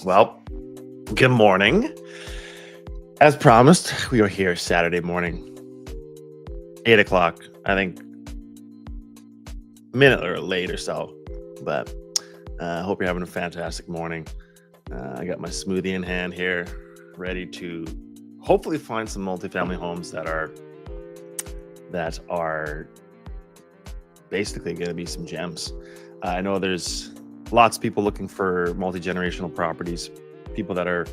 Well, good morning. As promised, we are here Saturday morning, 8 o'clock. I think a minute or late or so, but I hope you're having a fantastic morning. I got my smoothie in hand here, ready to hopefully find some multifamily homes that are basically going to be some gems. I know there's lots of people looking for multi-generational properties, people that are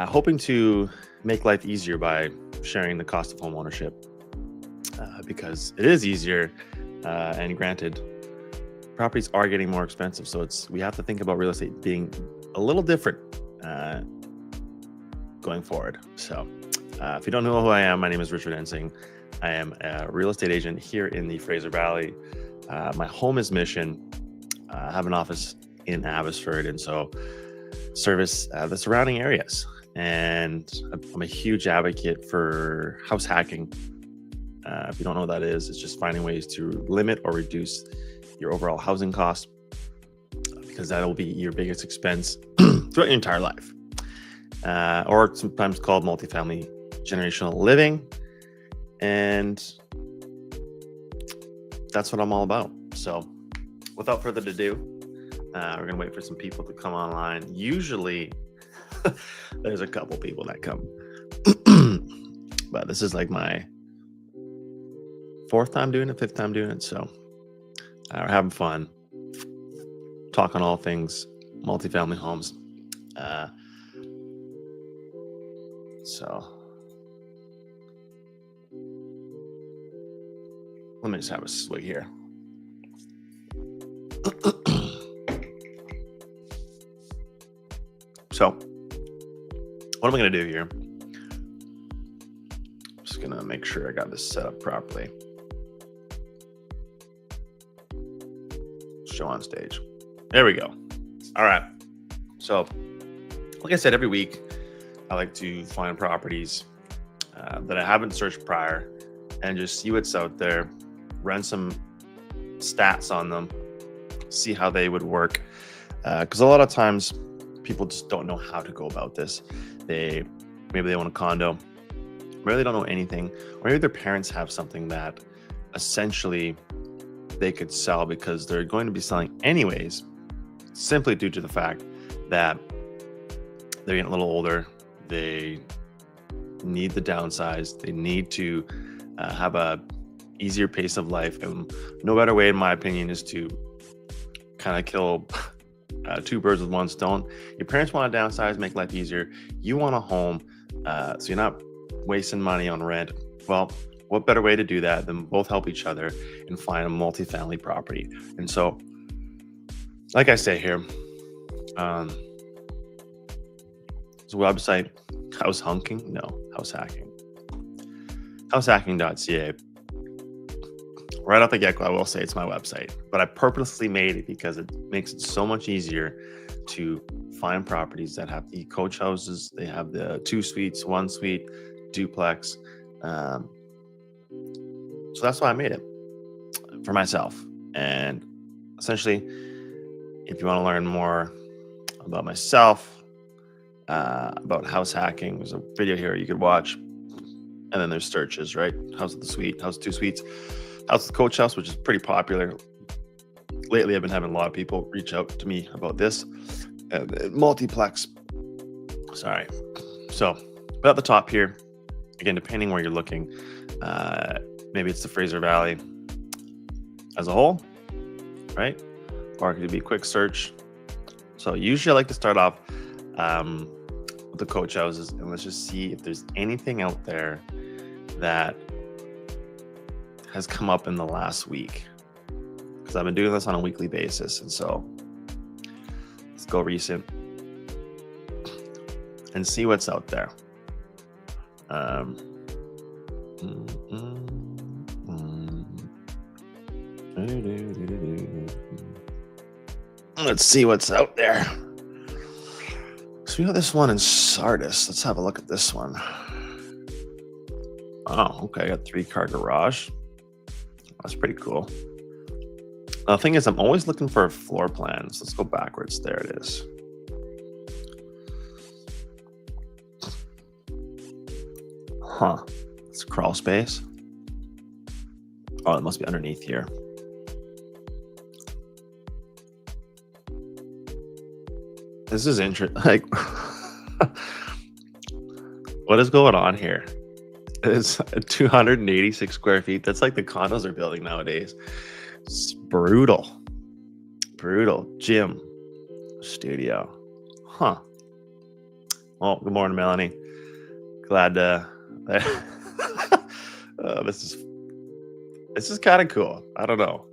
hoping to make life easier by sharing the cost of home ownership, because it is easier, and granted, properties are getting more expensive, so we have to think about real estate being a little different going forward. So if you don't know who I am, my name is Richard Ensing. I am a real estate agent here in the Fraser Valley. My home is Mission. I have an office in Abbotsford, and so service the surrounding areas. And I'm a huge advocate for house hacking. If you don't know what that is, it's just finding ways to limit or reduce your overall housing costs, because that will be your biggest expense throughout your entire life. Or sometimes called multifamily generational living. And that's what I'm all about. So without further ado, we're going to wait for some people to come online. Usually there's a couple people that come, but this is like my fifth time doing it. So we're having fun, talking all things multifamily homes. So let me just have a swig here. So what am I going to do here? I'm just going to make sure I got this set up properly. Show on stage. There we go. All right. So like I said, every week I like to find properties that I haven't searched prior and just see what's out there, run some stats on them, see how they would work. Because a lot of times people just don't know how to go about this. Maybe they own a condo, maybe they don't know anything, or maybe their parents have something that essentially they could sell because they're going to be selling anyways, simply due to the fact that they're getting a little older. They need the downsize. They need to have a easier pace of life, and no better way, in my opinion, is to kind of kill two birds with one stone. Your parents want to downsize, make life easier. You want a home, so you're not wasting money on rent. Well, what better way to do that than both help each other and find a multifamily property? And so, like I say here, there's a website, house hacking, househacking.ca. Right off the get-go, I will say it's my website, but I purposely made it because it makes it so much easier to find properties that have the coach houses. They have the 2 suites, 1 suite, duplex. So that's why I made it for myself. And essentially, if you want to learn more about myself, about house hacking, there's a video here you could watch. And then there's searches, right? House of the suite, house 2 suites, house of the coach house, which is pretty popular. Lately, I've been having a lot of people reach out to me about this. Multiplex. Sorry. So, but at the top here, again, depending where you're looking, maybe it's the Fraser Valley as a whole, right? Or it could be a quick search. So usually I like to start off with the coach houses, and let's just see if there's anything out there that has come up in the last week, because I've been doing this on a weekly basis. And so let's go recent and see what's out there. Let's see what's out there. So we have this one in Sardis. Let's have a look at this one. Oh, okay. I got 3-car garage. That's pretty cool. The thing is, I'm always looking for floor plans. Let's go backwards. There it is. Huh. It's crawl space. Oh, it must be underneath here. This is interesting. Like, what is going on here? It's 286 square feet. That's like the condos are building nowadays. It's brutal. Brutal. Gym. Studio. Huh. Well, good morning, Melanie. Glad this is kind of cool. I don't know.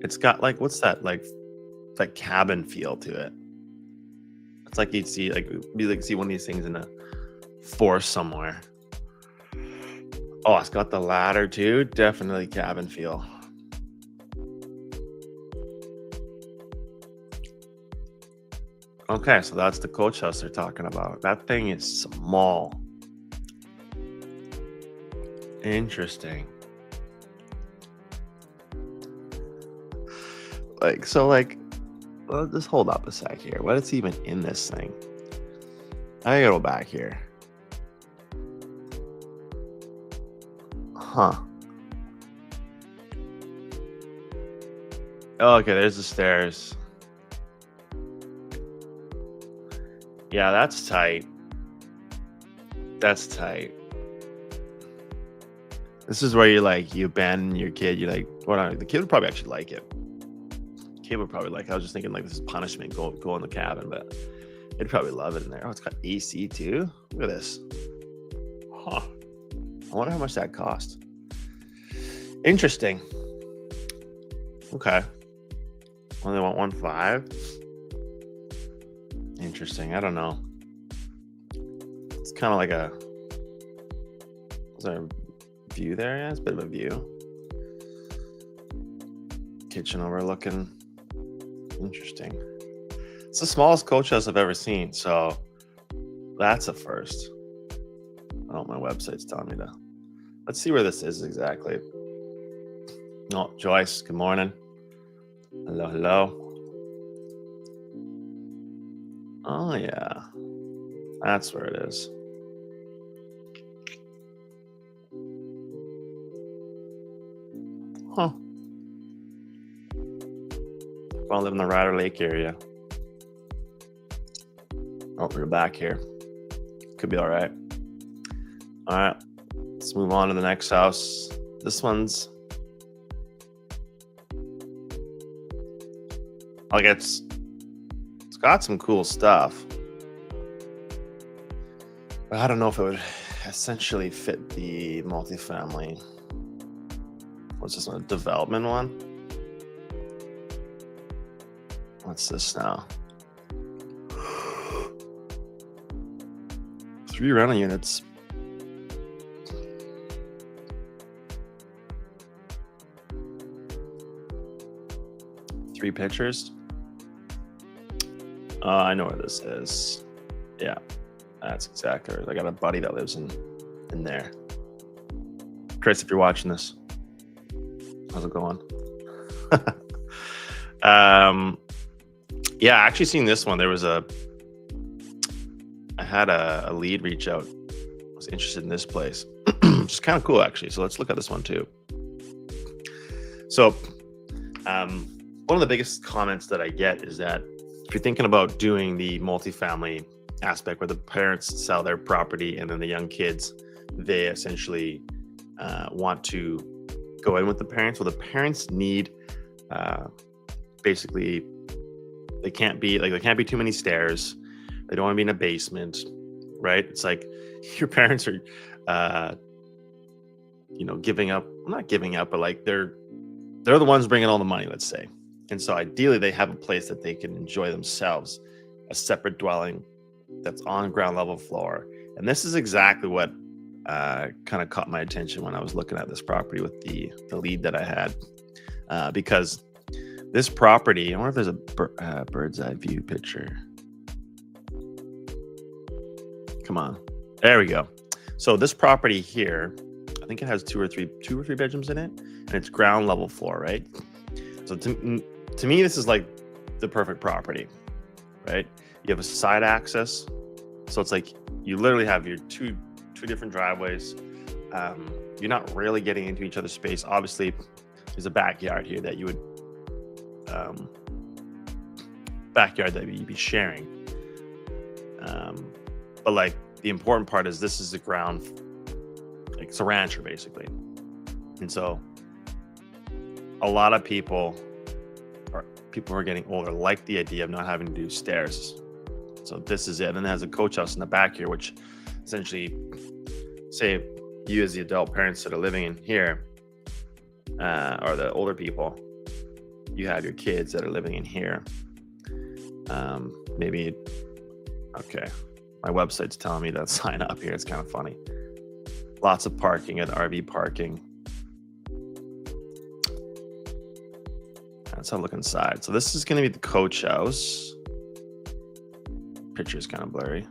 It's got like, what's that, like that cabin feel to it. It's like you'd see see one of these things in a forest somewhere. Oh, it's got the ladder too. Definitely cabin feel. Okay, so that's the coach house they're talking about. That thing is small. Interesting. Well, just hold up a sec here. What is even in this thing? I gotta go back here. Huh. Oh, okay, there's the stairs. Yeah, that's tight. That's tight. This is where you abandon your kid. You're like, well, the kid would probably actually like it. Kid would probably like. I was just thinking like this is punishment. Go in the cabin, but they'd probably love it in there. Oh, it's got AC too. Look at this. Huh. I wonder how much that cost. Interesting. Okay. Only want 1.5. Interesting. I don't know. It's kind of like is there a view there? Yeah, it's a bit of a view. Kitchen overlooking. Interesting. It's the smallest coach house I've ever seen, so that's a first. Oh, my website's telling me to. Let's see where this is exactly. Oh, Joyce, good morning. Hello, hello. Oh, yeah. That's where it is. Huh. I live in the Ryder Lake area. Oh, we're back here. Could be all right. All right. Let's move on to the next house. This one's like it's got some cool stuff, but I don't know if it would essentially fit the multifamily. What's this one? A development one? What's this now? 3 rental units. Three pictures. I know where this is. Yeah, that's exactly right. I got a buddy that lives in there. Chris, if you're watching this, how's it going? Yeah, actually seen this one. I had a lead reach out. I was interested in this place. Which is kind of cool, actually. So let's look at this one too. So, one of the biggest comments that I get is that if you're thinking about doing the multifamily aspect where the parents sell their property and then the young kids, they essentially want to go in with the parents. Well, the parents need basically there can't be too many stairs. They don't want to be in a basement, right? It's like your parents are giving up, not giving up, but like they're the ones bringing all the money, let's say. And so ideally they have a place that they can enjoy themselves, a separate dwelling that's on ground level floor. And this is exactly what kind of caught my attention when I was looking at this property with the lead that I had, because this property, I wonder if there's a bird's eye view picture. Come on, there we go. So this property here, I think it has two or three bedrooms in it, and it's ground level floor, right? So to me, this is like the perfect property, right? You have a side access, so it's like you literally have your two two different driveways. You're not really getting into each other's space. Obviously, there's a backyard here that you would you'd be sharing. But like the important part is this is the ground, like it's a rancher basically. And so a lot of people who are getting older like the idea of not having to do stairs. So this is it. And it has a coach house in the back here, which essentially, say you as the adult parents that are living in here, or the older people, you have your kids that are living in here. Maybe, okay, my website's telling me to sign up here. It's kind of funny. Lots of parking at RV parking. Let's have a look inside. So this is going to be the coach house. Picture's kind of blurry.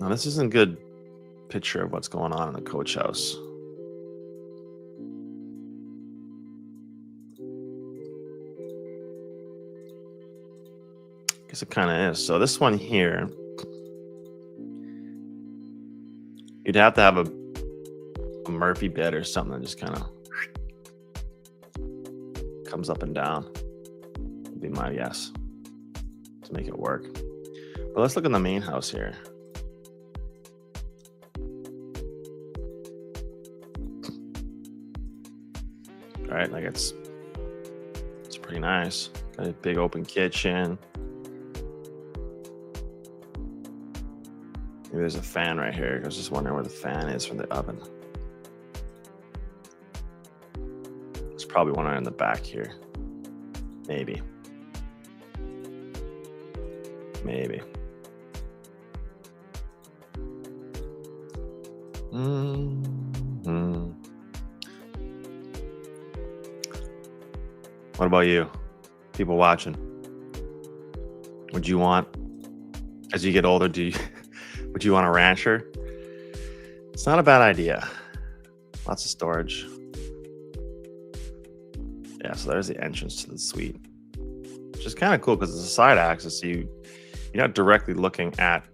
Now this isn't a good picture of what's going on in the coach house. I guess it kind of is. So this one here, you'd have to have a Murphy bed or something that just kind of comes up and down. Would be my guess to make it work. But let's look in the main house here. All right, like it's pretty nice. Got a big open kitchen. Maybe there's a fan right here. I was just wondering where the fan is from the oven. There's probably one right in the back here. Maybe. What about you? People watching. Would you want, as you get older, would you want a rancher? It's not a bad idea. Lots of storage. Yeah, so there's the entrance to the suite, which is kind of cool because it's a side access. So you're not directly looking at,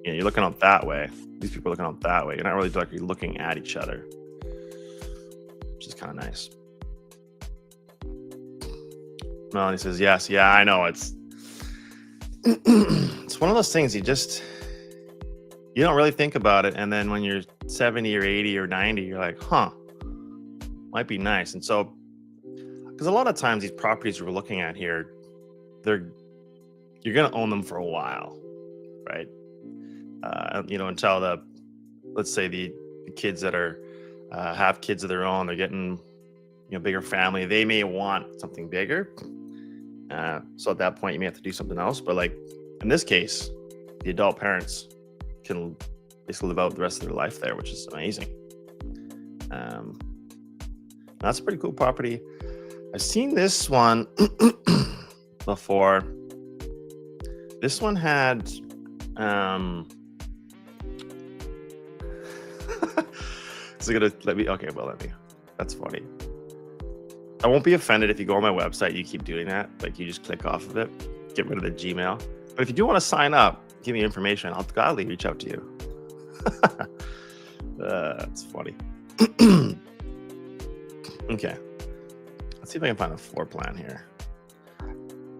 you're looking out that way. These people are looking out that way. You're not really directly looking at each other, which is kind of nice. Melanie says, yes. Yeah, I know. It's one of those things you don't really think about it. And then when you're 70 or 80 or 90, you're like, might be nice. And so, because a lot of times these properties we're looking at here, you're going to own them for a while, right? Until let's say the kids that are, have kids of their own, they're getting, bigger family, they may want something bigger. So at that point, you may have to do something else. But like in this case, the adult parents can basically live out the rest of their life there, which is amazing. That's a pretty cool property. I've seen this one before. This one had, that's funny. I won't be offended if you go on my website, you keep doing that. Like you just click off of it, get rid of the Gmail. But if you do want to sign up, give me information. I'll gladly reach out to you. That's funny. Okay. Let's see if I can find a floor plan here.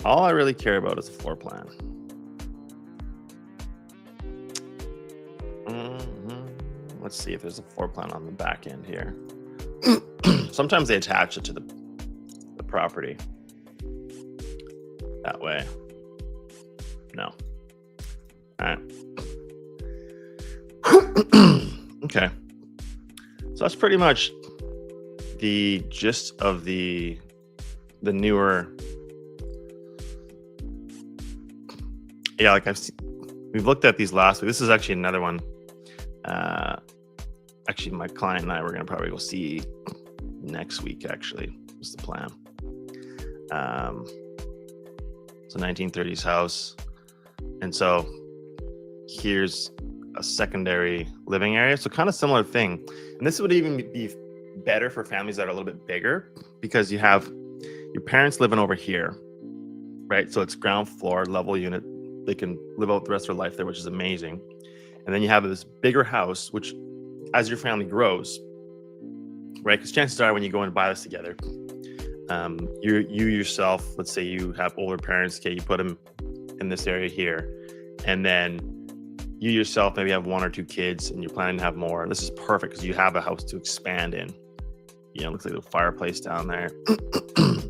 All I really care about is a floor plan. Let's see if there's a floor plan on the back end here. Sometimes they attach it to the property that way. No. All right. Okay. So that's pretty much the gist of the newer. Yeah, like we've looked at these last week. This is actually another one. Actually, my client and I were going to probably go see next week, actually, was the plan. It's a 1930s house. And so here's a secondary living area. So kind of similar thing. And this would even be better for families that are a little bit bigger, because you have your parents living over here, right? So it's ground floor level unit. They can live out the rest of their life there, which is amazing. And then you have this bigger house, which as your family grows, right? Because chances are when you go and buy this together, you yourself, let's say you have older parents, okay, you put them in this area here, and then you yourself maybe have 1 or 2 kids and you're planning to have more. This is perfect because you have a house to expand in. You know, looks like a fireplace down there. It's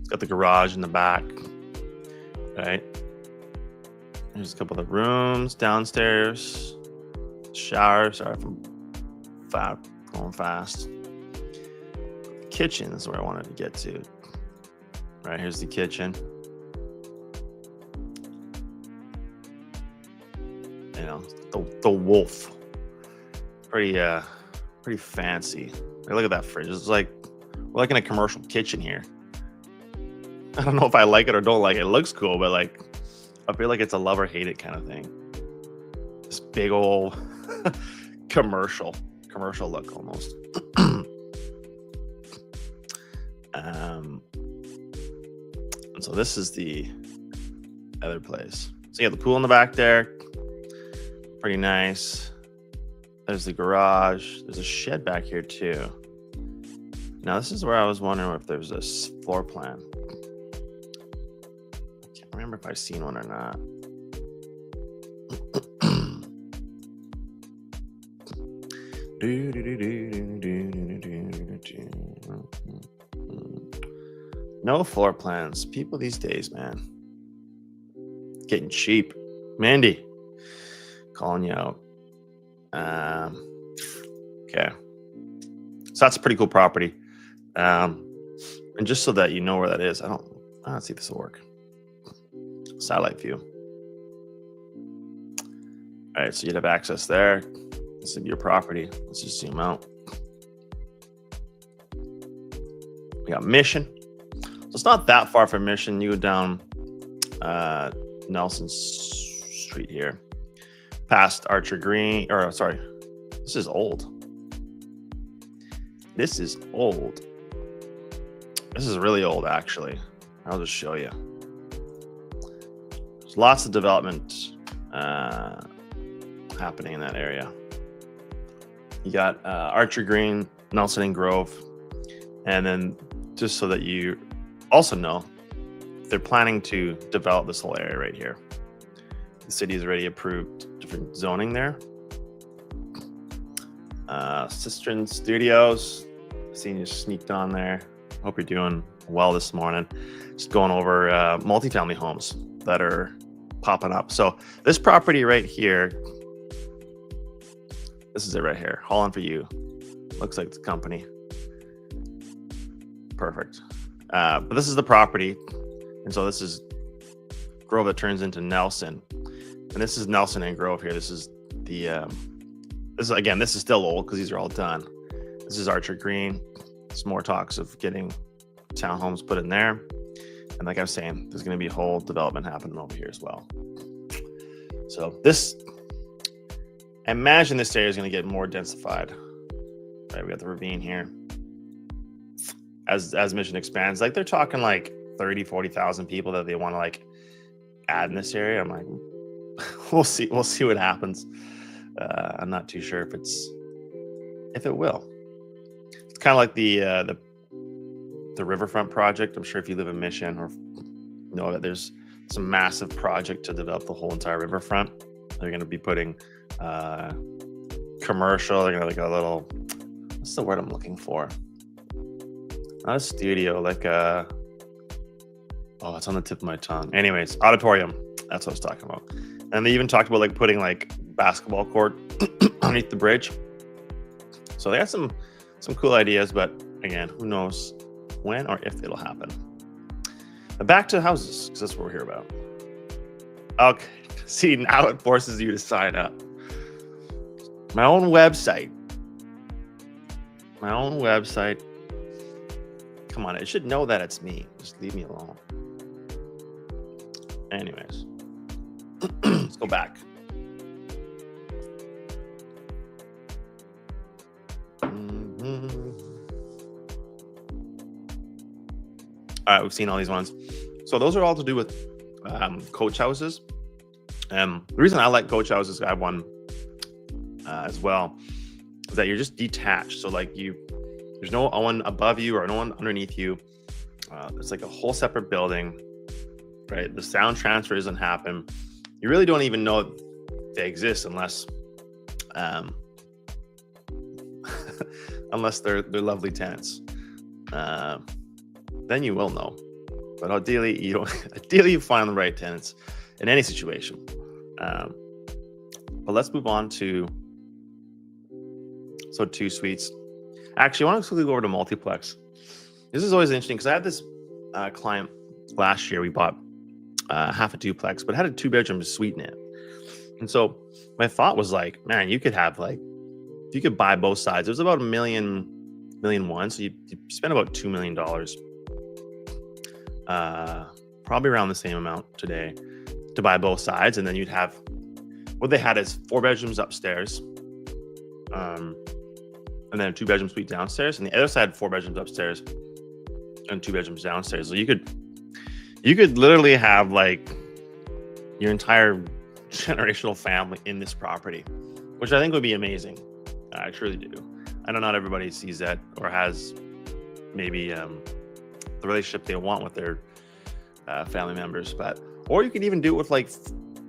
got the garage in the back, right? There's a couple of rooms downstairs. Shower. Sorry if I'm going fast. The kitchen is where I wanted to get to. Right, here's the kitchen. You know, the wolf. Pretty fancy. Hey, look at that fridge. It's like we're like in a commercial kitchen here. I don't know if I like it or don't like it. It looks cool, but like I feel like it's a love or hate it kind of thing. This big old commercial look almost. And so this is the other place. So you have the pool in the back there. Pretty nice. There's the garage. There's a shed back here too. Now this is where I was wondering if there's a floor plan. I can't remember if I've seen one or not. No floor plans. People these days, man. Getting cheap. Mandy, calling you out. Okay. So that's a pretty cool property. And just so that you know where that is, I don't see if this will work. Satellite view. All right, so you'd have access there. This would be your property. Let's just zoom out. We got Mission. So it's not that far from Mission. You go down Nelson Street here, past Archer Green, or sorry, this is old. This is old. This is really old, actually. I'll just show you. There's lots of development happening in that area. You got Archer Green, Nelson and Grove, and then just so that you also know, they're planning to develop this whole area right here. The city has already approved different zoning there. Cistern Studios, seen you sneaked on there. Hope you're doing well this morning. Just going over multifamily homes that are popping up. So this property right here, this is it right here. Holland for You. Looks like the company. Perfect. But this is the property. And so this is Grove that turns into Nelson. And this is Nelson and Grove here. This is the, this is still old because these are all done. This is Archer Green. There's more talks of getting townhomes put in there. And like I was saying, there's going to be a whole development happening over here as well. So this, I imagine this area is going to get more densified. Right, we got the ravine here. As Mission expands, like they're talking like 30,000-40,000 people that they want to like add in this area. I'm like, we'll see what happens. I'm not too sure if it will. It's kind of like the riverfront project. I'm sure if you live in Mission or know that there's some massive project to develop the whole entire riverfront. They're going to be putting commercial. They're going to like a little, what's the word I'm looking for? Not a studio, like a, oh, it's on the tip of my tongue. Anyways, auditorium. That's what I was talking about. And they even talked about like putting like basketball court underneath the bridge. So they have some cool ideas, but again, who knows when or if it'll happen. But back to houses, because that's what we're here about. Okay, see, now it forces you to sign up. My own website. Come on, it should know that it's me. Just leave me alone. Anyways, let's go back. All right, we've seen all these ones. So those are all to do with coach houses. The reason I like coach houses, I have one as well, is that you're just detached. So like there's no one above you or no one underneath you. It's like a whole separate building, right? The sound transfer doesn't happen. You really don't even know they exist unless unless they're lovely tenants. Then you will know. But ideally, you find the right tenants in any situation. But let's move on to 2 suites. Actually, I want to quickly go over to multiplex. This is always interesting because I had this client last year. We bought half a duplex, but it had a 2-bedroom suite in it. And so my thought was like, man, you could buy both sides. It was about $1 million. So you spend about $2 million. Probably around the same amount today to buy both sides. And then you'd have, what they had is 4 bedrooms upstairs. And then a 2-bedroom suite downstairs. And the other side, 4 bedrooms upstairs and 2 bedrooms downstairs. So you could literally have like your entire generational family in this property, which I think would be amazing. I truly do. I know not everybody sees that or has maybe the relationship they want with their family members, or you can even do it with like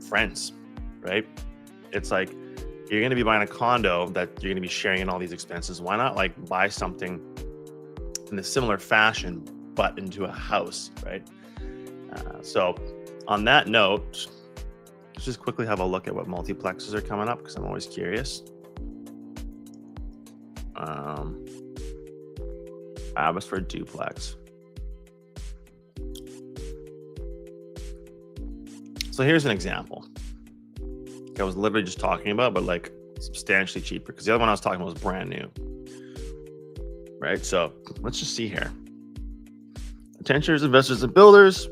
friends, right? It's like you're going to be buying a condo that you're going to be sharing in all these expenses. Why not like buy something in a similar fashion, but into a house, right? So on that note, let's just quickly have a look at what multiplexes are coming up because I'm always curious. Abbotsford duplex. So here's an example. I was literally just talking about, but like substantially cheaper because the other one I was talking about was brand new. Right? So let's just see here. Attention investors and builders.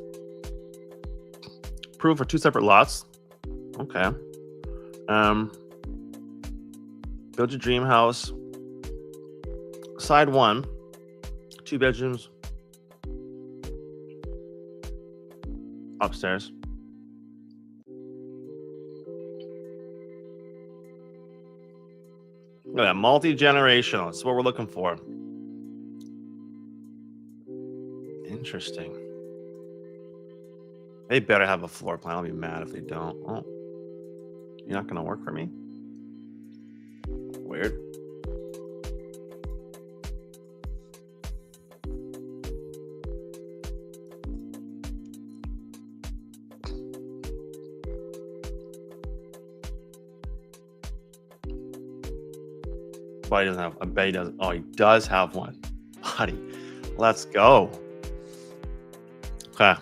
Approved for 2 separate lots. Okay. Build your dream house. Side 1, 2 bedrooms. Upstairs. Look at that, multi-generational. That's what we're looking for. Interesting. They better have a floor plan. I'll be mad if they don't. Oh, you're not going to work for me? Weird. But he doesn't have. I bet he doesn't. Oh, he does have one. Buddy, let's go. Okay.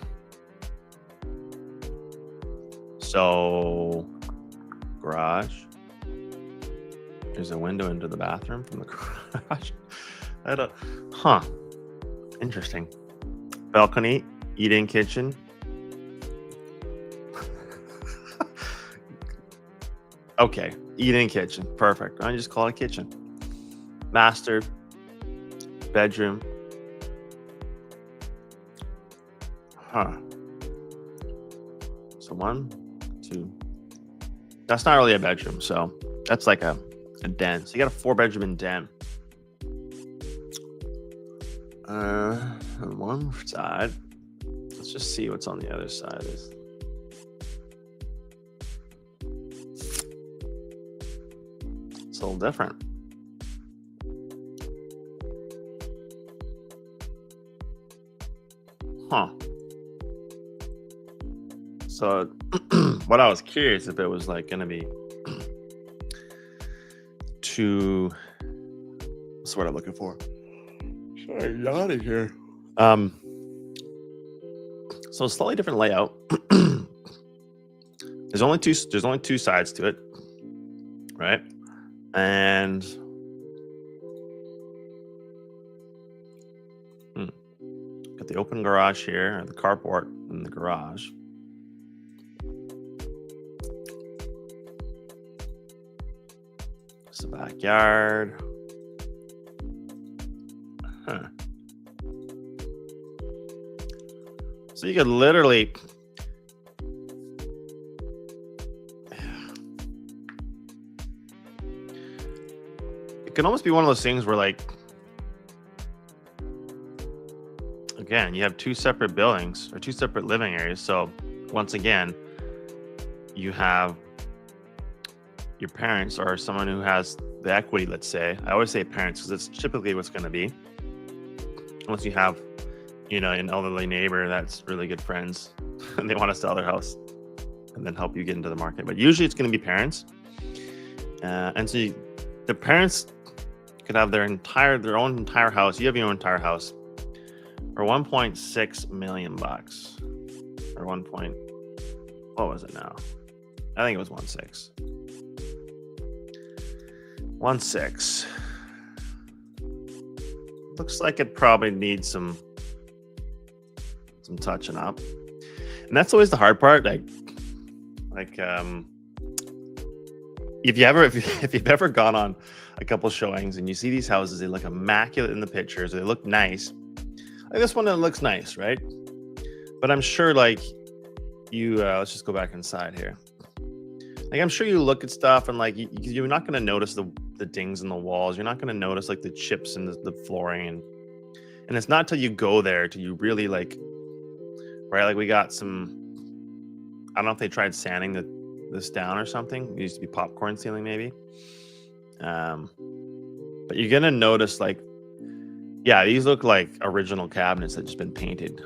So, garage. There's a window into the bathroom from the garage. Interesting. Balcony, eat-in kitchen. Okay, eat-in kitchen. Perfect. I just call it a kitchen. Master bedroom. So 1, 2. That's not really a bedroom, so that's like a den. So you got a 4-bedroom and den. On one side. Let's just see what's on the other side. It's a little different. So what I was curious if it was like going to be too, what's the word I'm looking for? Sorry, yawning here. So slightly different layout. There's only two sides to it, right? And got the open garage here, the carport in the garage. It's the backyard. So you could literally, it can almost be one of those things where, like, again, you have two separate buildings or two separate living areas. So once again, you have your parents or someone who has the equity, let's say. I always say parents because it's typically what's going to be. Unless you have, an elderly neighbor that's really good friends and they want to sell their house and then help you get into the market. But usually it's going to be parents. And so the parents could have their own entire house. You have your own entire house for $1.6 million or what was it now? I think it was 1.6. 1.6. Looks like it probably needs some touching up, and that's always the hard part. Like if you've ever gone on a couple showings and you see these houses, they look immaculate in the pictures, they look nice. Like this one that looks nice, right? But I'm sure, like, you let's just go back inside here. Like, I'm sure you look at stuff and, like, you're not going to notice the dings in the walls. You're not going to notice, like, the chips in the flooring, and it's not till you go there till you really, like, right? Like, we got some, I don't know if they tried sanding this down or something. It used to be popcorn ceiling maybe. But you're gonna notice, like, yeah, these look like original cabinets that just been painted.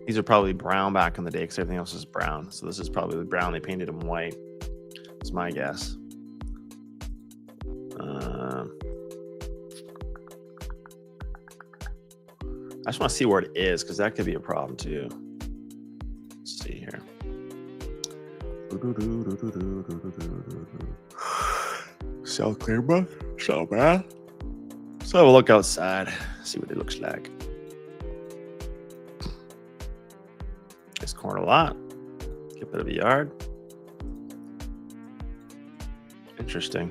These are probably brown back in the day because everything else is brown. So this is probably brown. They painted them white. That's my guess. I just want to see where it is because that could be a problem too. Let's see here. South Clearbrook, so bad. So have a look outside, see what it looks like. Nice corner lot. Get a bit of a yard. Interesting.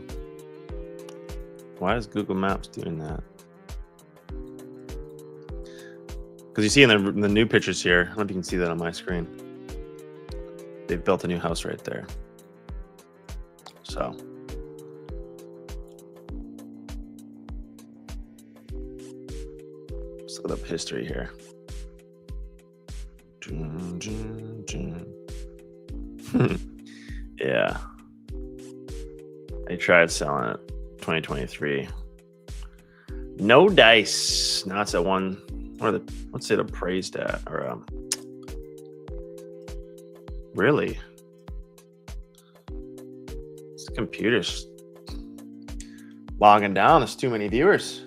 Why is Google Maps doing that? Because you see in the new pictures here, I don't know if you can see that on my screen. They've built a new house right there. So let's look up history here. Yeah. They tried selling it 2023. No dice. Now it's at one. What's it appraised at? Or really? This computer's bogging down. There's too many viewers.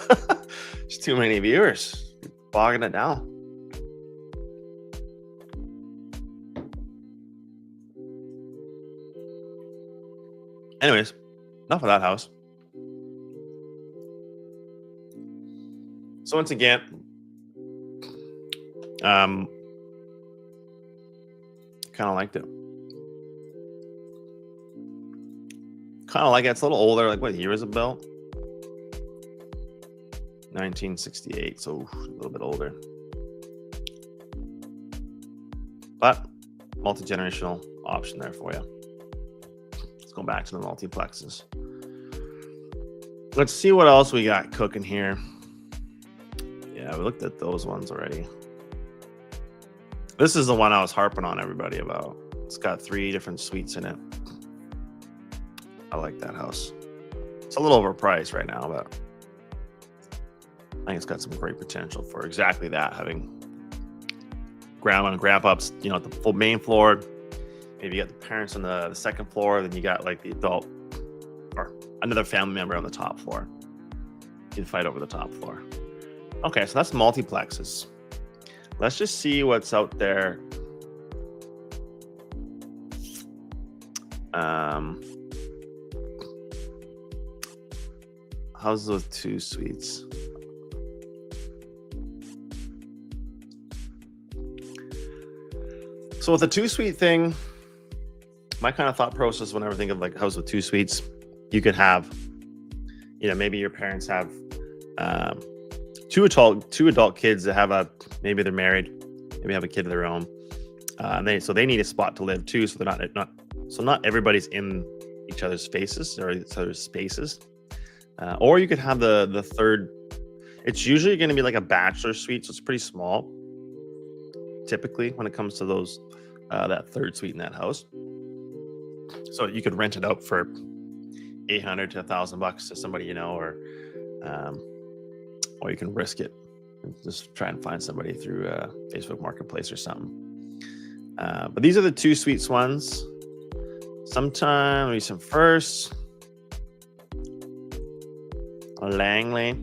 There's too many viewers. You're bogging it down. Anyways, enough of that house. So once again, kind of liked it. Kind of like it. It's a little older. Like, what year is it built? 1968. So a little bit older. But multi-generational option there for you. Let's go back to the multiplexes. Let's see what else we got cooking here. Yeah, we looked at those ones already. This is the one I was harping on everybody about. It's got 3 different suites in it. I like that house. It's a little overpriced right now, but I think it's got some great potential for exactly that. Having grandma and grandpa up, at the full main floor. Maybe you got the parents on the second floor. Then you got, like, the adult or another family member on the top floor. You can fight over the top floor. Okay, so that's multiplexes. Let's just see what's out there. How's those 2 suites? So with the 2-suite thing, my kind of thought process whenever I think of, like, house with 2 suites, you could have, maybe your parents have two adult kids that have maybe they're married, maybe have a kid of their own. They need a spot to live too, so they're not everybody's in each other's faces or each other's spaces. Or you could have the third. It's usually going to be like a bachelor suite, so it's pretty small. Typically, when it comes to those that third suite in that house, so you could rent it out for $800 to $1,000 to somebody or you can risk it and just try and find somebody through Facebook Marketplace or something. But these are the 2 suites ones. Sometime recent first. Langley.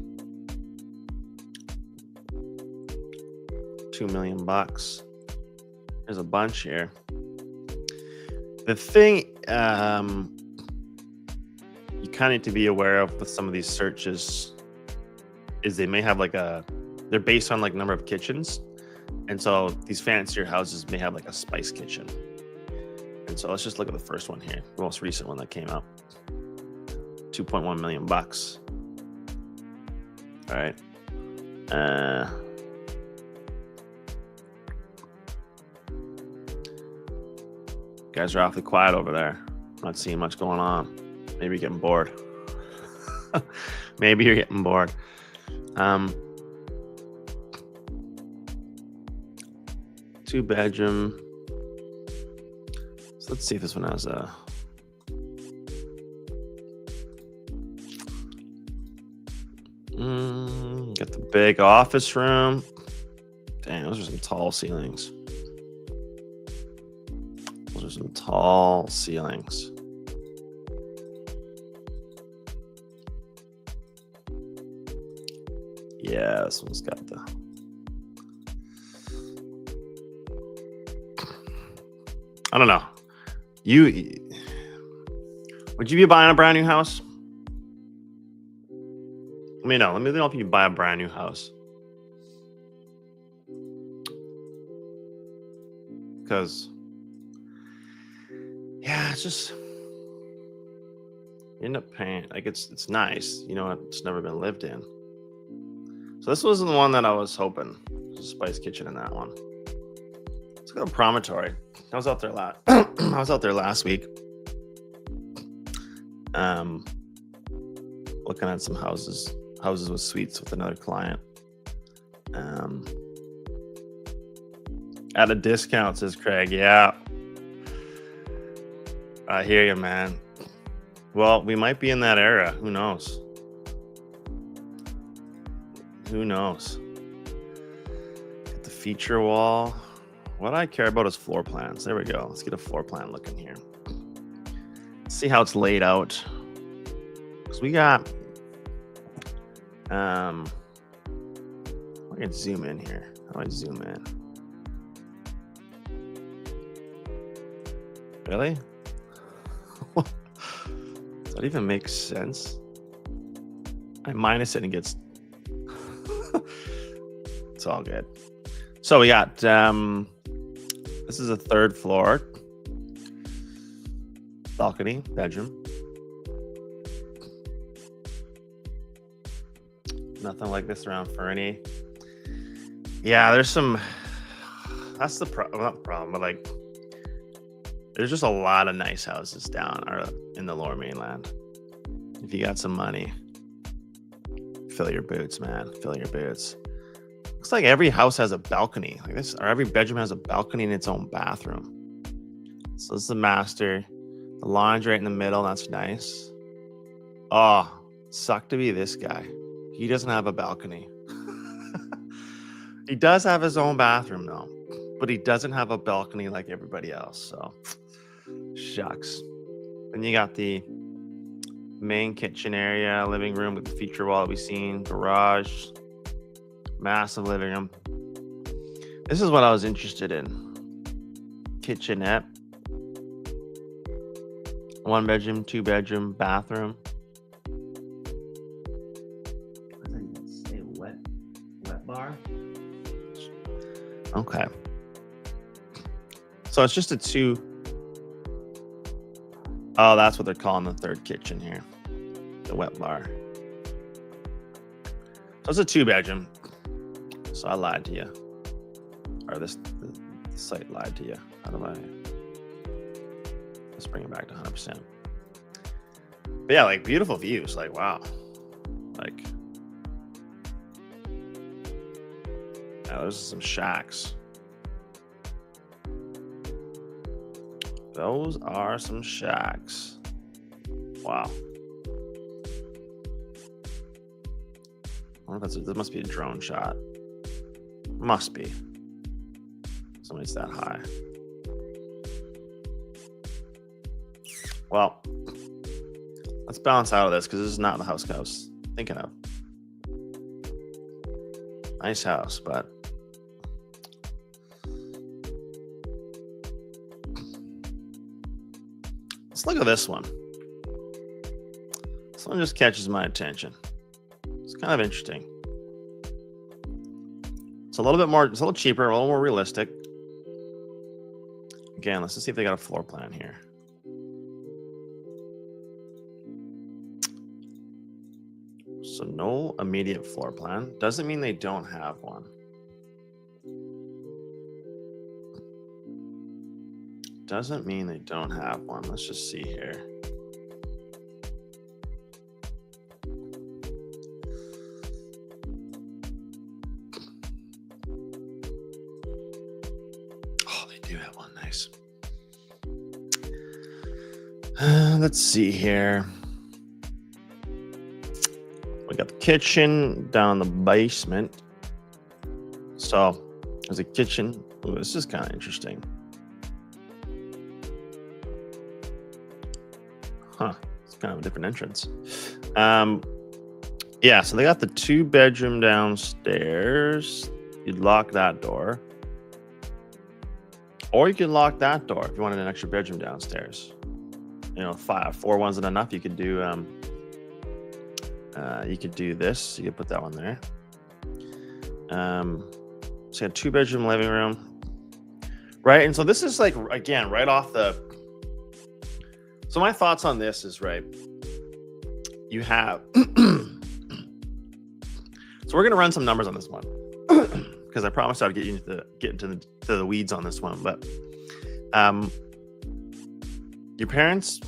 $2 million. There's a bunch here. The thing you kind of need to be aware of with some of these searches is they may have they're based on number of kitchens. And so these fancier houses may have a spice kitchen. And so let's just look at the first one here, the most recent one that came out. $2.1 million. All right. Guys are awfully quiet over there. Not seeing much going on. Maybe you're getting bored. Maybe you're getting bored. 2-bedroom. So let's see if this one has a. Got the big office room. Dang, those are some tall ceilings. Those are some tall ceilings. Yeah, this one's got the. I don't know. Would you be buying a brand new house? Let me know. Let me know if you buy a brand new house. Because, yeah, it's just you end up paying. It's nice. It's never been lived in. So this wasn't the one that I was hoping. There's a spice kitchen in that one. Let's go to Promontory. I was out there last week. Looking at some houses with suites with another client. At a discount, says Craig. Yeah. I hear you, man. Well, we might be in that era. Who knows? Who knows? Get the feature wall. What I care about is floor plans. There we go. Let's get a floor plan looking here. Let's see how it's laid out. Because we got I can zoom in here. How do I zoom in? Really? Does that even make sense? I minus it and it gets it's all good. So we got this is a 3rd floor balcony bedroom. Nothing like this around Fernie. Yeah, there's some. That's the not the problem, but there's just a lot of nice houses down or in the Lower Mainland. If you got some money, fill your boots, man. Fill your boots. Looks like every house has a balcony like this, or every bedroom has a balcony in its own bathroom. So this is the master. The laundry right in the middle. That's nice. Oh, suck to be this guy. He doesn't have a balcony. He does have his own bathroom though, but he doesn't have a balcony like everybody else. So, shucks. Then you got the main kitchen area, living room with the feature wall that we've seen, garage, massive living room. This is what I was interested in. Kitchenette. 1-bedroom, 2-bedroom, bathroom. Wet bar. Okay. So it's just a 2. Oh, that's what they're calling the 3rd kitchen here. The wet bar. So it's a 2-bedroom. So I lied to you. Or the site lied to you. How do I... Let's bring it back to 100%. But yeah, like beautiful views. Like, wow. Like, yeah, those are some shacks. Those are some shacks. Wow. I wonder if that must be a drone shot. Must be. Somebody's that high. Well, let's bounce out of this because this is not the house I was thinking of. Nice house, but let's look at this one. This one just catches my attention. It's kind of interesting. It's a little bit more, it's a little cheaper, a little more realistic. Again, let's just see if they got a floor plan here. So no immediate floor plan. Doesn't mean they don't have one. Doesn't mean they don't have one. Let's just see here. Oh, they do have one. Nice. Let's see here. We got the kitchen down the basement. So there's a kitchen. Ooh, this is kind of interesting. Huh. It's kind of a different entrance. Yeah, so they got the 2-bedroom downstairs. You'd lock that door. Or you could lock that door if you wanted an extra bedroom downstairs. You know, 4 wasn't enough. You could do this. You could put that one there. So you got 2-bedroom living room, right? And so this is like, again, right off the. So my thoughts on this is, right, you have. So we're gonna run some numbers on this one because I promised I'd get into the weeds on this one. But your parents,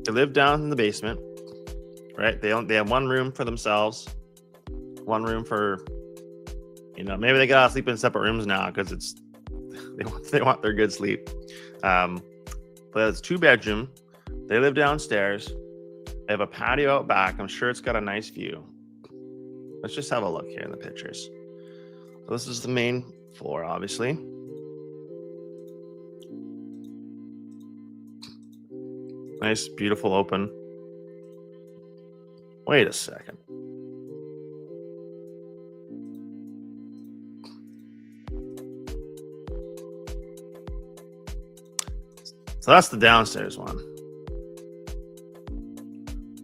they live down in the basement. Right, they have one room for themselves, one room for, you know, maybe they gotta sleep in separate rooms now because it's they want their good sleep. But it's 2-bedroom. They live downstairs. They have a patio out back. I'm sure it's got a nice view. Let's just have a look here in the pictures. So this is the main floor, obviously. Nice, beautiful, open. Wait a second. So that's the downstairs one.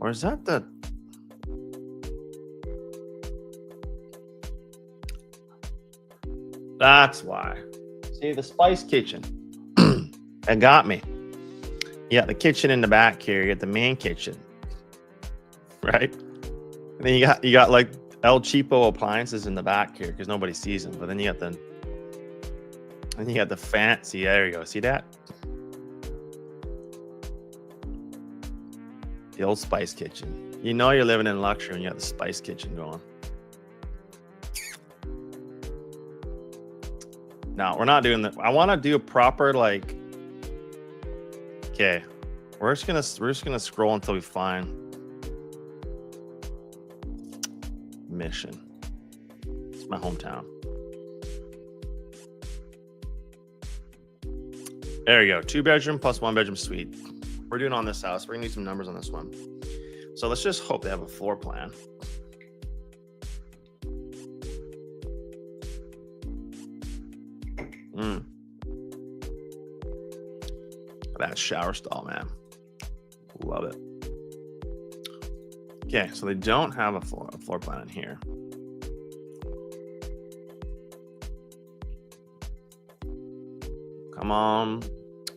Or is that the... That's why. See, the spice kitchen. That got me. You got the kitchen in the back here. You got the main kitchen. Right? And then you got like El Cheapo appliances in the back here because nobody sees them. But then you got the fancy. There you go. See that? The old spice kitchen. You know you're living in luxury when you got the spice kitchen going. No, we're not doing that. I want to do a proper like. Okay, we're just gonna scroll until we find Mission. It's my hometown. There you go. 2-bedroom plus 1-bedroom suite. We're doing on this house. We're gonna need some numbers on this one. So let's just hope they have a floor plan. That shower stall, man. Love it. Okay, so they don't have a floor plan in here. Come on,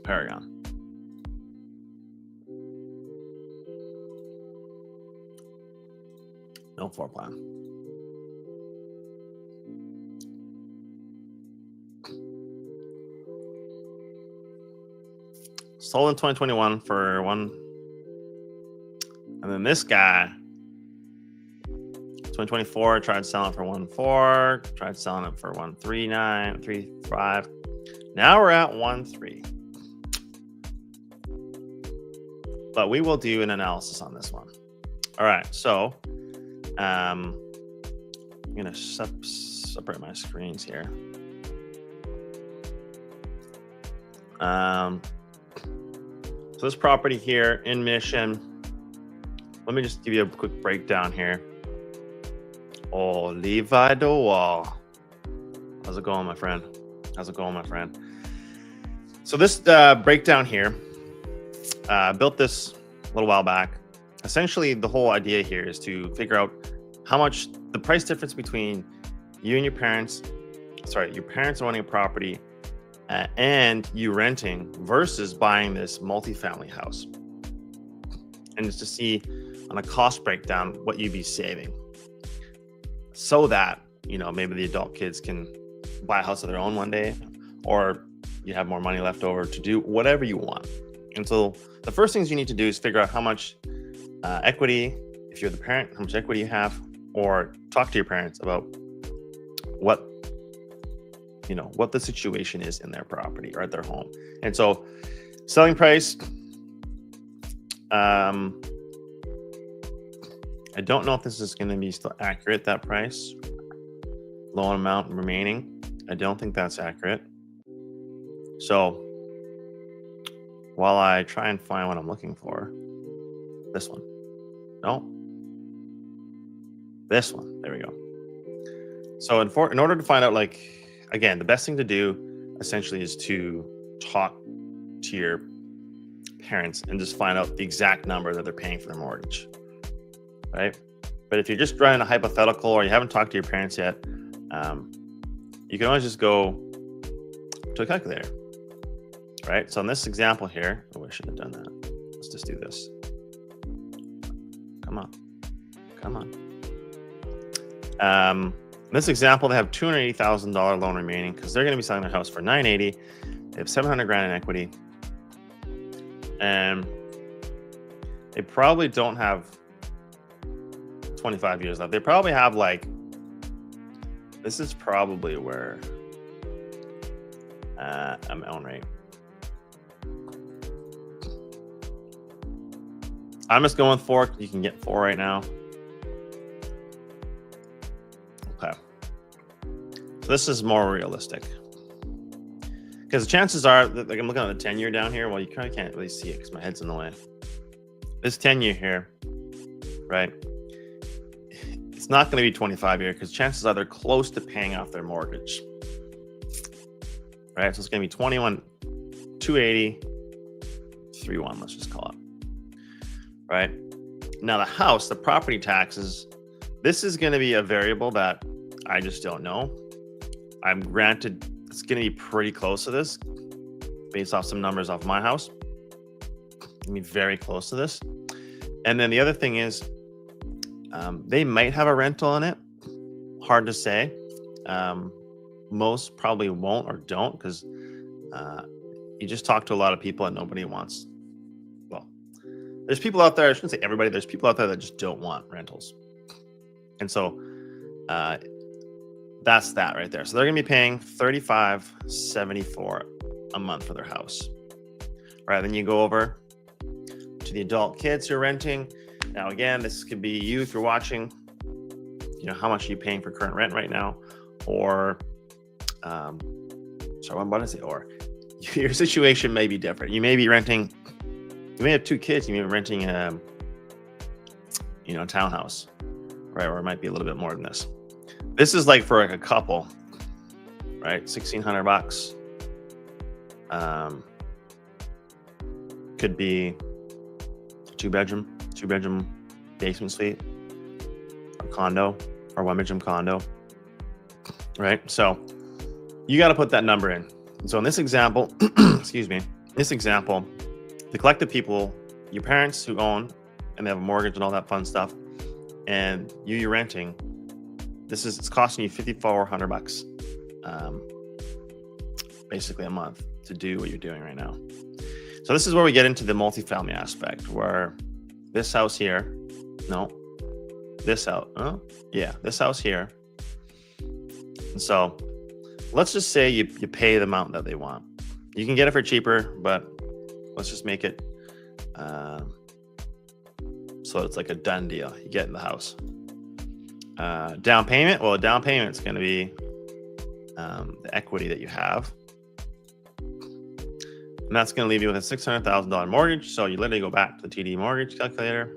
Paragon. No floor plan. sold in 2021 for one. And then this guy, 2024, tried selling for 1.4, tried selling it for 1.39, 3.5. Now we're at 1.3. But we will do an analysis on this one. All right, so I'm gonna separate my screens here. So this property here in Mission, let me just give you a quick breakdown here. Oh, Levi DeWall. How's it going, my friend? How's it going, my friend? So this breakdown here, built this a little while back. Essentially, the whole idea here is to figure out how much the price difference between you and your parents, your parents owning a property and you renting versus buying this multifamily house. And just to see on a cost breakdown what you'd be saving, so that, you know, maybe the adult kids can buy a house of their own one day, or you have more money left over to do whatever you want. And so the first things you need to do is figure out how much equity, if you're the parent, how much equity you have, or talk to your parents about what the situation is in their property or at their home. And so selling price, I don't know if this is going to be still accurate, that price. Loan amount remaining, I don't think that's accurate. So while I try and find what I'm looking for, this one. No. This one. There we go. So in order to find out, like, again, the best thing to do essentially is to talk to your parents and just find out the exact number that they're paying for their mortgage, right? But if you're just running a hypothetical or you haven't talked to your parents yet, you can always just go to a calculator, right? So in this example here, I should have done that. Let's just do this. Come on. In this example, they have $280,000 loan remaining because they're going to be selling their house for $980,000. They have $700,000 in equity, and they probably don't have 25 years left. They probably have, like, this is probably where I'm on rate. I'm just going 4. You can get 4 right now. Okay. So this is more realistic. Because the chances are, that, like, I'm looking at the 10-year down here. Well, you kind of can't really see it because my head's in the way. This 10-year here, right? It's not going to be 25-year because chances are they're close to paying off their mortgage. Right? So it's going to be 21, 280, 3.1, let's just call it. Right? Now the house, the property taxes, this is going to be a variable that I just don't know. I'm granted it's going to be pretty close to this based off some numbers off my house. I mean, very close to this. And then the other thing is, they might have a rental in it. Hard to say. Most probably won't or don't, because you just talk to a lot of people and nobody wants. Well, there's people out there, I shouldn't say everybody, there's people out there that just don't want rentals. And so that's that right there. So they're going to be paying $35.74 a month for their house. All right, then you go over to the adult kids who are renting. Now, again, this could be you if you're watching, you know, how much are you paying for current rent right now? Or, sorry, what did I say? Or your situation may be different. You may be renting, you may have 2 kids, you may be renting a townhouse, right? Or it might be a little bit more than this. This is like for like a couple, right? $1,600. Could be 2-bedroom basement suite, or condo, or 1-bedroom condo, right? So you got to put that number in. And so in this example, excuse me, the collective people, your parents who own and they have a mortgage and all that fun stuff, and you're renting, it's costing you $5,400 basically a month to do what you're doing right now. So this is where we get into the multifamily aspect, where this house here, no, this house, this house here. And so let's just say you pay the amount that they want. You can get it for cheaper, but let's just make it so it's like a done deal. You get in the house. Down payment, well, down payment is going to be the equity that you have. And that's going to leave you with a $600,000 mortgage. So you literally go back to the TD mortgage calculator,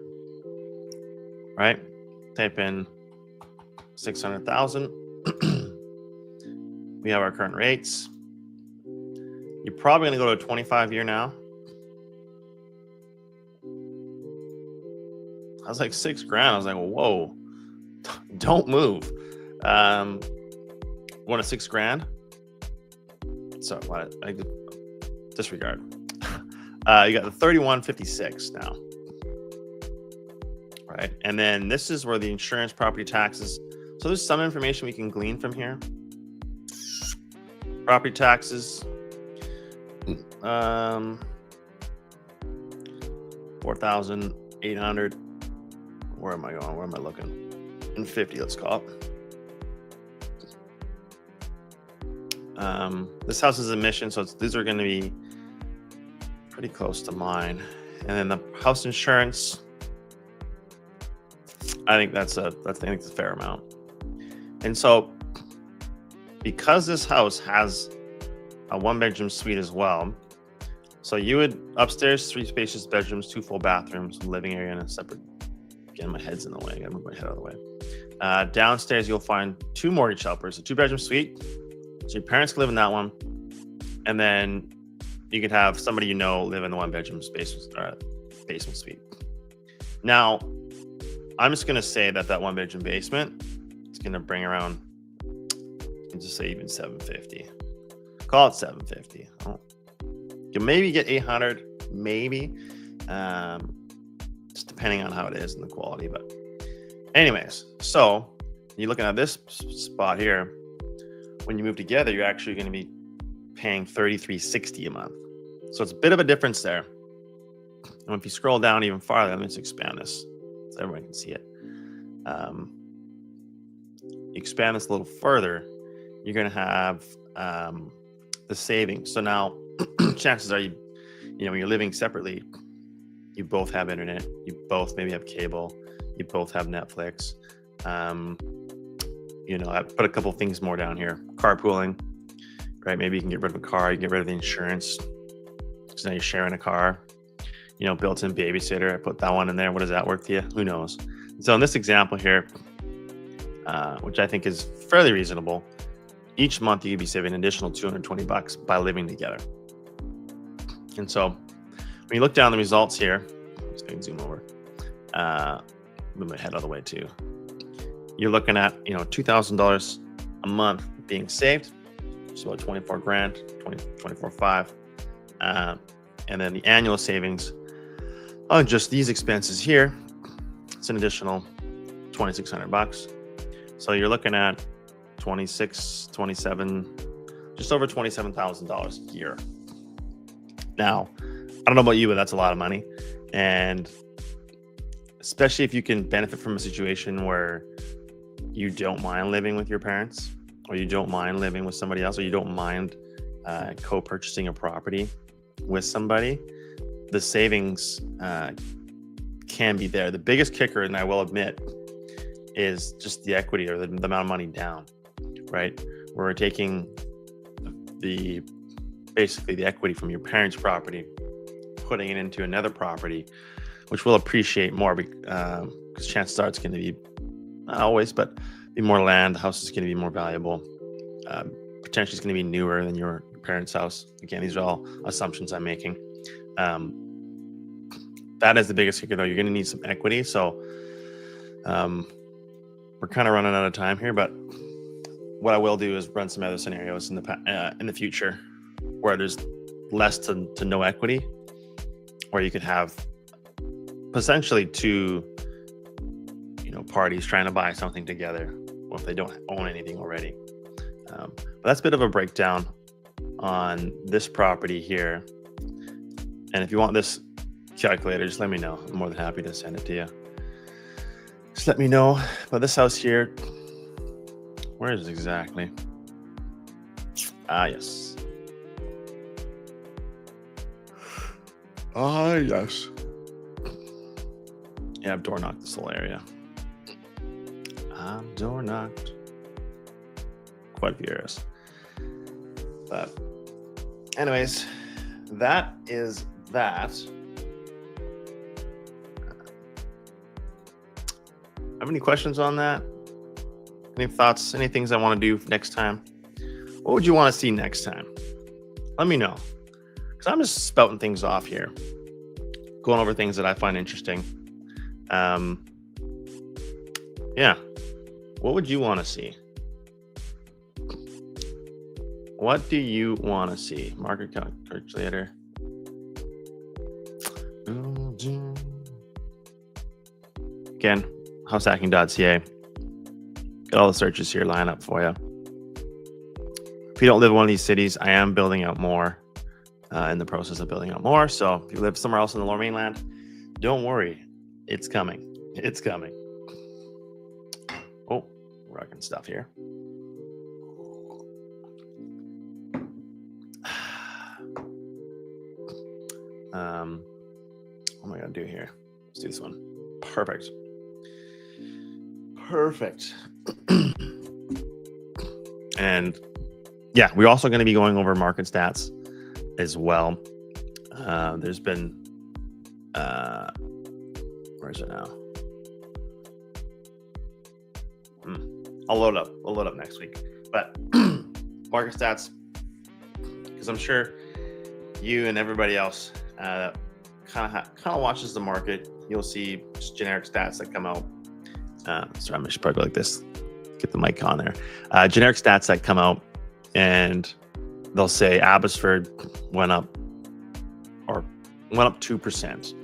right? Type in 600,000. We have our current rates. You're probably going to go to a 25-year now. I was like $6,000. I was like, whoa, don't move. Want a $6,000? So what? I disregard. You got the 3156 now, right? And then this is where the insurance, property taxes. So there's some information we can glean from here. Property taxes, 4,800. Where am I going? Where am I looking? And 50, let's call it. This house is a mission, so these are going to be pretty close to mine. And then the house insurance, I think that's a fair amount. And so, because this house has a 1-bedroom suite as well, so you would upstairs 3 spacious bedrooms, 2 full bathrooms, living area, and a separate. Again, my head's in the way. I gotta move my head out of the way. Downstairs, you'll find 2 mortgage helpers, a 2-bedroom suite. So your parents can live in that one, and then you could have somebody you know live in the 1-bedroom basement suite. Now, I'm just gonna say that 1-bedroom basement is gonna bring around, you can just say even 750. Call it 750. You can maybe get 800, maybe, just depending on how it is and the quality. But anyways, so you're looking at this spot here. When you move together, you're actually going to be paying $33.60 a month. So it's a bit of a difference there. And if you scroll down even farther, let me just expand this so everyone can see it. You expand this a little further, you're going to have the savings. So now, chances are, when you're living separately, you both have internet, you both maybe have cable, you both have Netflix. I put a couple things more down here. Carpooling, right? Maybe you can get rid of a car, you get rid of the insurance, because now you're sharing a car. Built-in babysitter, I put that one in there. What is that worth to you? Who knows? So in this example here, which I think is fairly reasonable, each month you could be saving an additional $220 by living together. And so when you look down the results here, let's go zoom over, move my head out of the way too. You're looking at, $2,000 a month being saved. So about 24 grand, 24.5. And then the annual savings on just these expenses here, it's an additional $2,600. So you're looking at 27, just over $27,000 a year. Now, I don't know about you, but that's a lot of money. And especially if you can benefit from a situation where you don't mind living with your parents, or you don't mind living with somebody else, or you don't mind co-purchasing a property with somebody, the savings can be there. The biggest kicker, and I will admit, is just the equity, or the amount of money down, right? Where we're taking basically the equity from your parents' property, putting it into another property, which will appreciate more, because chances are it's going to be, not always, but be more land. The house is going to be more valuable. Potentially it's going to be newer than your parents' house. Again, these are all assumptions I'm making. That is the biggest kicker, though. You're going to need some equity. So we're kind of running out of time here, but what I will do is run some other scenarios in the future where there's less to no equity, where you could have potentially 2 parties trying to buy something together, or if they don't own anything already. But that's a bit of a breakdown on this property here. And if you want this calculator, just let me know. I'm more than happy to send it to you. Just let me know. But this house here, where is it exactly? Yes. Yes. Yeah, I've door knocked this whole area. I've door knocked quite a few areas. But anyways, that is that. Have any questions on that? Any thoughts? Any things I want to do next time? What would you want to see next time? Let me know. Because I'm just spouting things off here. Going over things that I find interesting. Yeah. What would you want to see? What do you want to see? Market calculator. Again, househacking.ca. Got all the searches here line up for you. If you don't live in one of these cities, I am building out more, in the process of building out more. So if you live somewhere else in the Lower Mainland, don't worry. It's coming. It's coming. Oh, rocking stuff here. What am I going to do here? Let's do this one. Perfect. And yeah, we're also going to be going over market stats as well. There's been, where is it now? I'll load up next week. But market stats, because I'm sure you and everybody else kind of watches the market, you'll see just generic stats that come out. Sorry, I should probably go like this. Get the mic on there. Generic stats that come out, and they'll say Abbotsford went up 2%.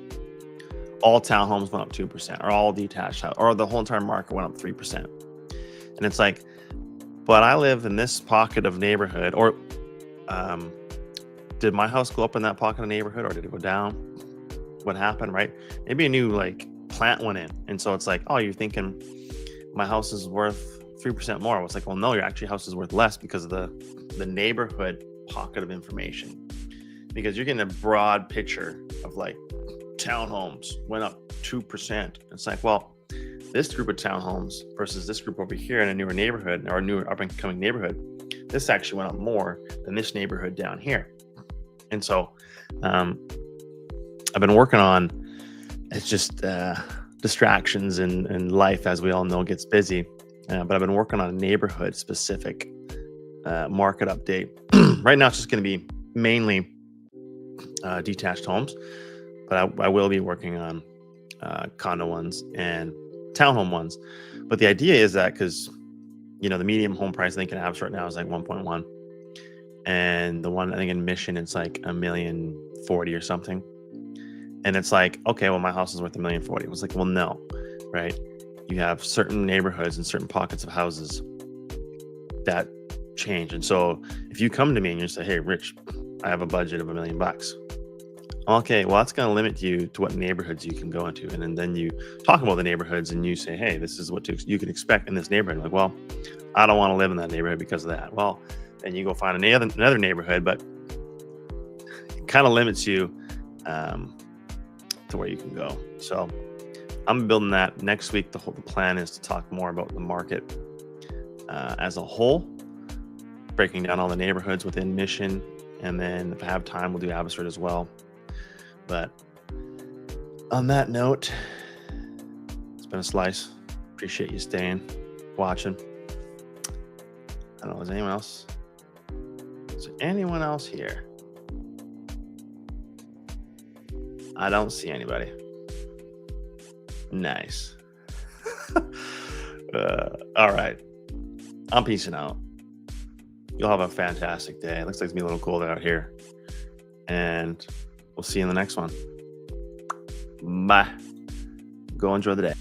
All townhomes went up 2%, or all detached house, or the whole entire market went up 3%. And it's like, but I live in this pocket of neighborhood, or did my house go up in that pocket of neighborhood, or did it go down? What happened, right? Maybe a new plant went in, and so it's like, oh, you're thinking my house is worth 3% more. It's like, well, no, your actually house is worth less because of the neighborhood pocket of information, because you're getting a broad picture of townhomes went up 2%. It's like, well, this group of townhomes versus this group over here in a newer neighborhood, or a newer up and coming neighborhood, this actually went up more than this neighborhood down here. And so I've been working on, it's just distractions and life, as we all know, gets busy. But I've been working on a neighborhood specific market update. Right now, it's just going to be mainly detached homes, but I will be working on condo ones and townhome ones. But the idea is that, because the medium home price I think in Abbotsford right now is 1.1, and the one I think in Mission it's $1,040,000 or something. And it's like, okay, well, my house is worth $1,040,000. It was like, well, no, right? You have certain neighborhoods and certain pockets of houses that change. And so if you come to me and you say, hey, Rich, I have a budget of $1 million. Okay, well, that's going to limit you to what neighborhoods you can go into. And then you talk about the neighborhoods and you say, hey, this is what you can expect in this neighborhood. Like, well, I don't want to live in that neighborhood because of that. Well, then you go find another neighborhood, but it kind of limits you to where you can go. So I'm building that next week. The plan is to talk more about the market as a whole, breaking down all the neighborhoods within Mission. And then if I have time, we'll do Abbotsford as well. But on that note, it's been a slice. Appreciate you staying, watching. I don't know, is anyone else? Is there anyone else here? I don't see anybody. Nice. All right. I'm peacing out. You'll have a fantastic day. It looks like it's gonna be a little colder out here. And we'll see you in the next one. Bye. Go enjoy the day.